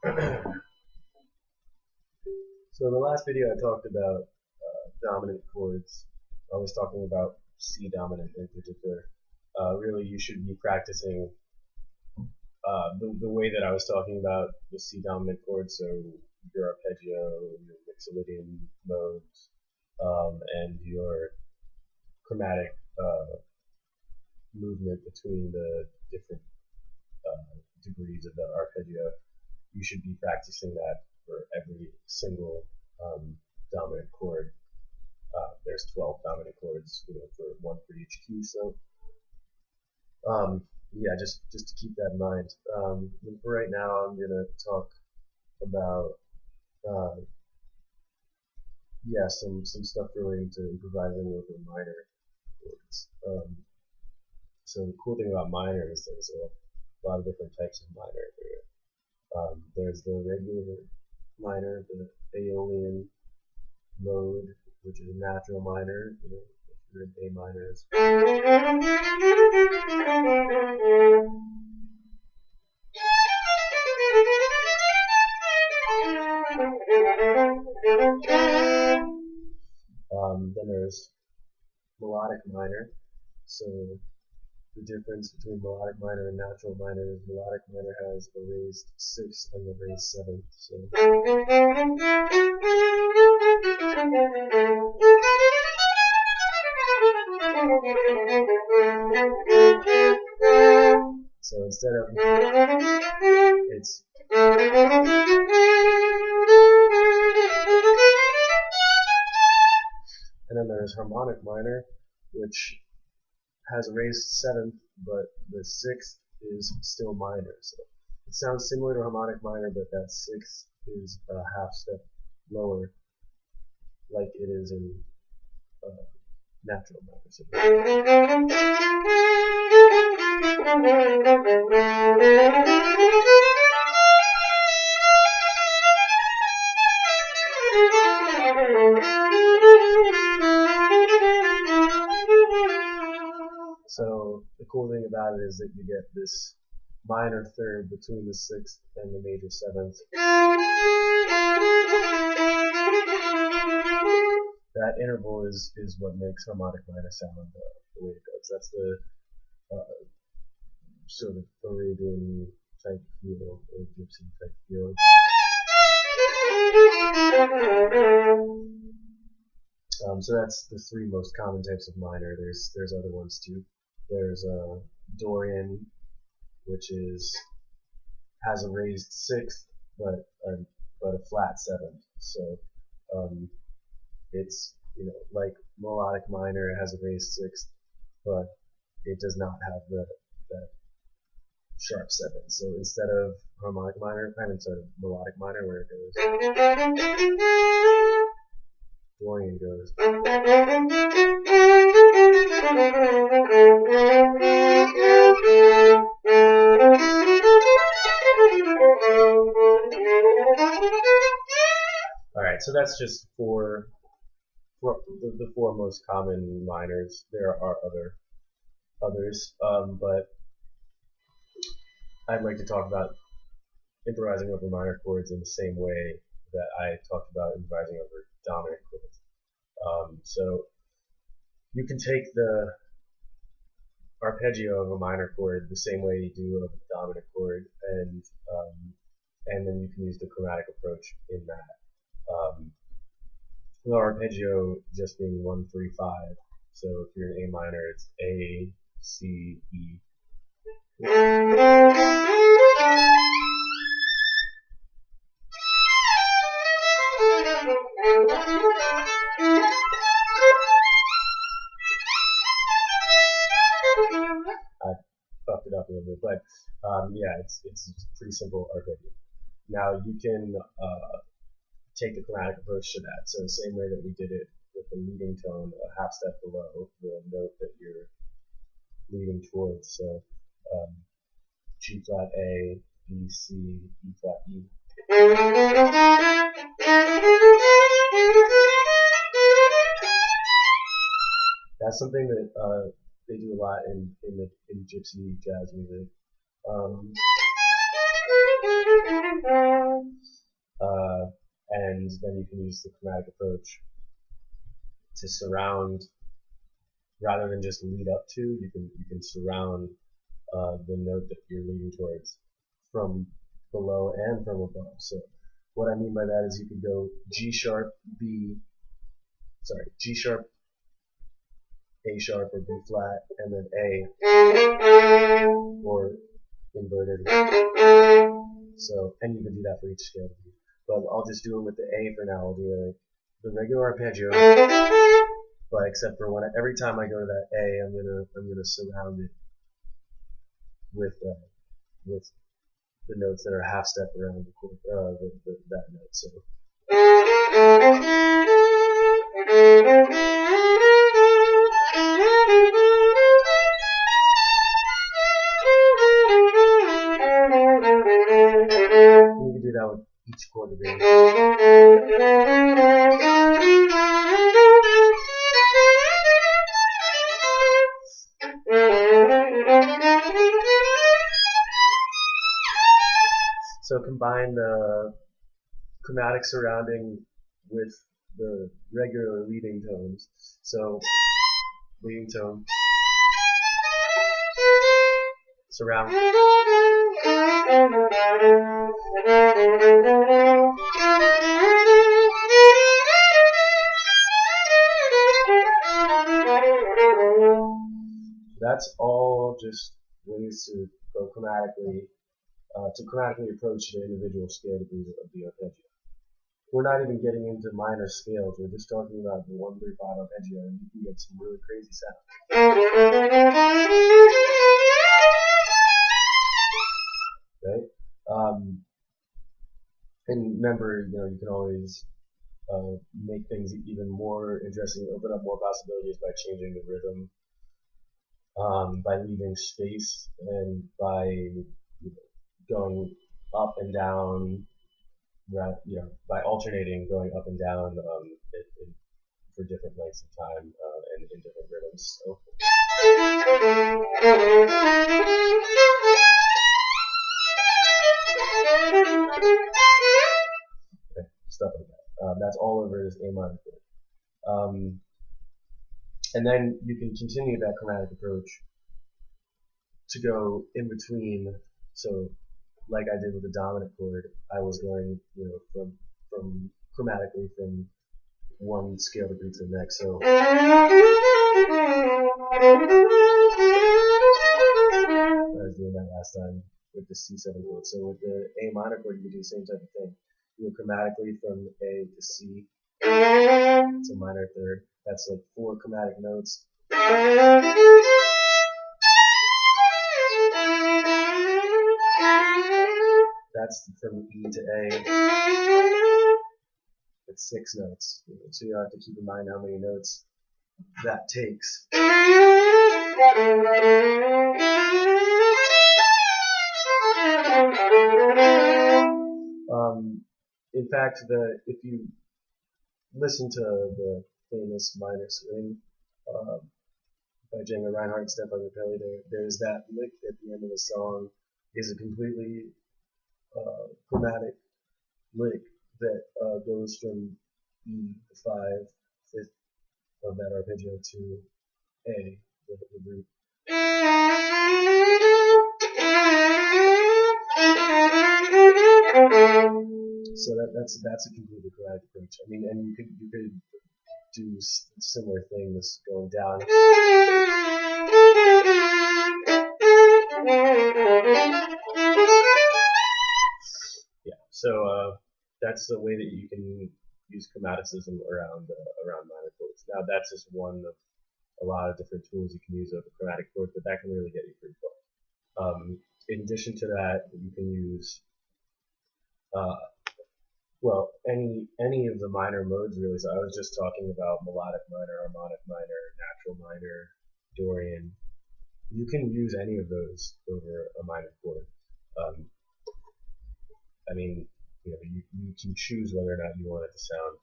So in the last video I talked about dominant chords. I was talking about C dominant in particular. Really, you should be practicing the way that I was talking about the C dominant chord, so your arpeggio, your mixolydian modes, and your chromatic movement between the different degrees of the arpeggio. You should be practicing that for every single dominant chord. There's 12 dominant chords, for one for each key. So yeah, just to keep that in mind. For right now, I'm gonna talk about yeah, some stuff relating to improvising over minor chords. So the cool thing about minor is there's a lot of different types of minor. There's the regular minor, the Aeolian mode, which is a natural minor. If you're in A minor. Then there's melodic minor. So the difference between melodic minor and natural minor is melodic minor has a raised 6th and a raised 7th. So instead of it's and then there's harmonic minor, which has a raised 7th, but the 6th is still minor. So it sounds similar to harmonic minor, but that 6th is a half step lower, like it is in natural minor. So the cool thing about it is that you get this minor third between the 6th and the major 7th. That interval is what makes harmonic minor sound the way it goes. That's the sort of Arabian type feel, or gypsy type feel. So that's the three most common types of minor. There's other ones too. There's Dorian, which has a raised 6th, but a flat 7th. So it's like melodic minor, it has a raised 6th, but it does not have that sharp 7th. So instead of harmonic minor, instead of melodic minor, where it goes, Dorian goes. Alright, so that's just for the four most common minors. There are others, but I'd like to talk about improvising over minor chords in the same way that I talked about improvising over dominant chords. So you can take the arpeggio of a minor chord the same way you do of a dominant chord, and then you can use the chromatic approach in that. The arpeggio just being 1, 3, 5. So if you're in A minor, it's A, C, E. I fucked it up a little bit, but yeah, it's a pretty simple arpeggio. Now you can take the chromatic approach to that. So the same way that we did it with the leading tone, a half step below the note that you're leading towards. So G flat A, B C, E flat E. That's something that they do a lot in gypsy jazz music. And then you can use the chromatic approach to surround, rather than just lead up to. You can surround the note that you're leading towards from below and from above. So what I mean by that is you could go G sharp, G sharp, A sharp, or B flat, and then A, or inverted. So, and you can do that for each scale. But I'll just do it with the A for now. I'll do the regular arpeggio, but except for every time I go to that A, I'm gonna surround it with the notes that are half step around the chord, that note. So. You can do that with each chord of it. So combine the chromatic surrounding with the regular leading tones. So leading tone, surround. That's all just ways to go chromatically, to chromatically approach the individual scale degrees of the arpeggio. We're not even getting into minor scales. We're just talking about the 1, 3, 5 arpeggio, and you can get some really crazy sounds. Right? And remember, you can always make things even more interesting, open up more possibilities by changing the rhythm, by leaving space, and by going up and down, by alternating going up and down for different lengths of time and in different rhythms. So. Okay, stuff like that. That's all over this A minor chord. And then you can continue that chromatic approach to go in between. So, like I did with the dominant chord, I was going, from chromatically from one scale degree to the next. So. I was doing that last time with the C7 chord. So with the A minor chord, you can do the same type of thing. You go chromatically from A to C. It's a minor third. That's like 4 chromatic notes. That's from E to A. It's 6 notes. So you have to keep in mind how many notes that takes. In fact, if you listen to the famous minor swing by Django Reinhardt, Stefan Rapelli, there's that lick at the end of the song is a completely chromatic lick that goes from E, the 5/5 of that arpeggio, to A, the root. So that's a completely chromatic approach. I mean, and you could do similar things going down. Yeah. So that's the way that you can use chromaticism around minor chords. Now that's just one of a lot of different tools you can use over chromatic chords, but that can really get you pretty far. In addition to that, you can use any of the minor modes really. So I was just talking about melodic minor, harmonic minor, natural minor, Dorian. You can use any of those over a minor chord. I mean, you can choose whether or not you want it to sound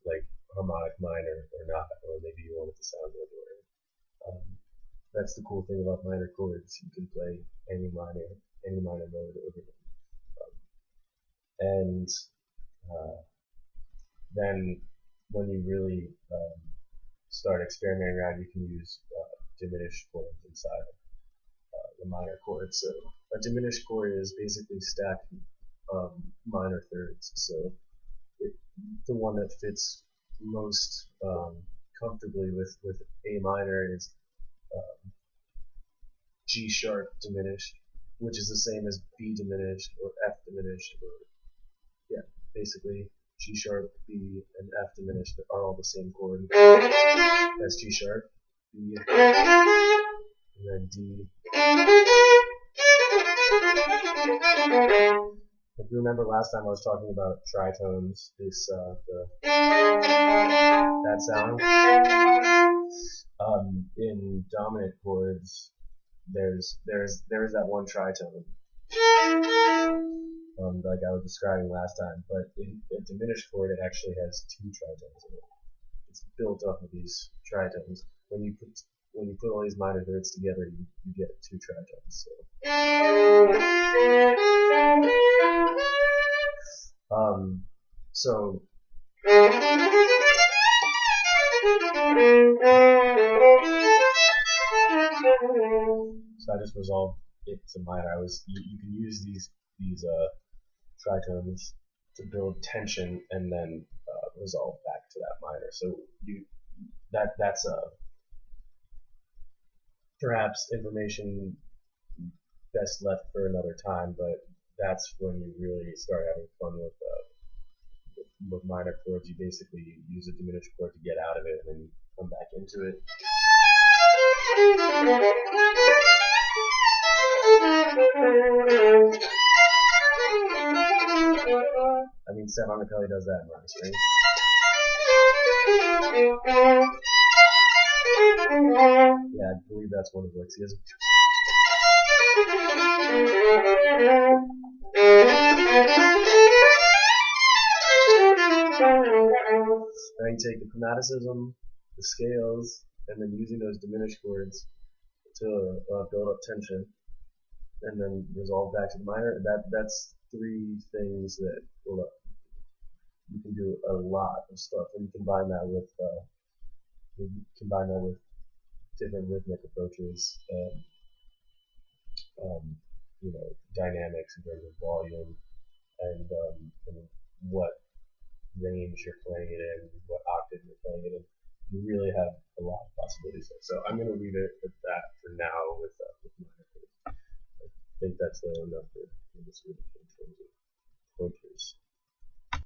like harmonic minor or not, or maybe you want it to sound more Dorian. That's the cool thing about minor chords. You can play any minor mode over them. then when you really start experimenting around, you can use diminished chords inside the minor chords. So a diminished chord is basically stacked minor thirds. So the one that fits most comfortably with A minor is G sharp diminished, which is the same as B diminished or F diminished, or yeah, basically G sharp, B, and F diminished are all the same chord. That's G sharp, B, and then D. If you remember last time I was talking about tritones, this that sound. In dominant chords, there's that one tritone, like I was describing last time. But in a diminished chord, it actually has two tritones in it. It's built off of these tritones. When you put all these minor thirds together, you get two tritones. So I just resolved it to minor. You can use these tritones to build tension and then resolve back to that minor. So that's perhaps information best left for another time, but that's when you really start having fun with minor chords. You basically use a diminished chord to get out of it, and then you come back into it. I mean, Stefan Rapelli does that in minor strings. Yeah, I believe that's one of Alexia's. Now you take the chromaticism, the scales, and then using those diminished chords to build up tension, and then resolve back to the minor. That's three things that you can do a lot of stuff, and you combine that with different rhythmic approaches and dynamics in terms of volume and what range you're playing it in, what octave you're playing it in. You really have a lot of possibilities there. So I'm going to leave it at that for now with minor chords. I think that's enough for this week.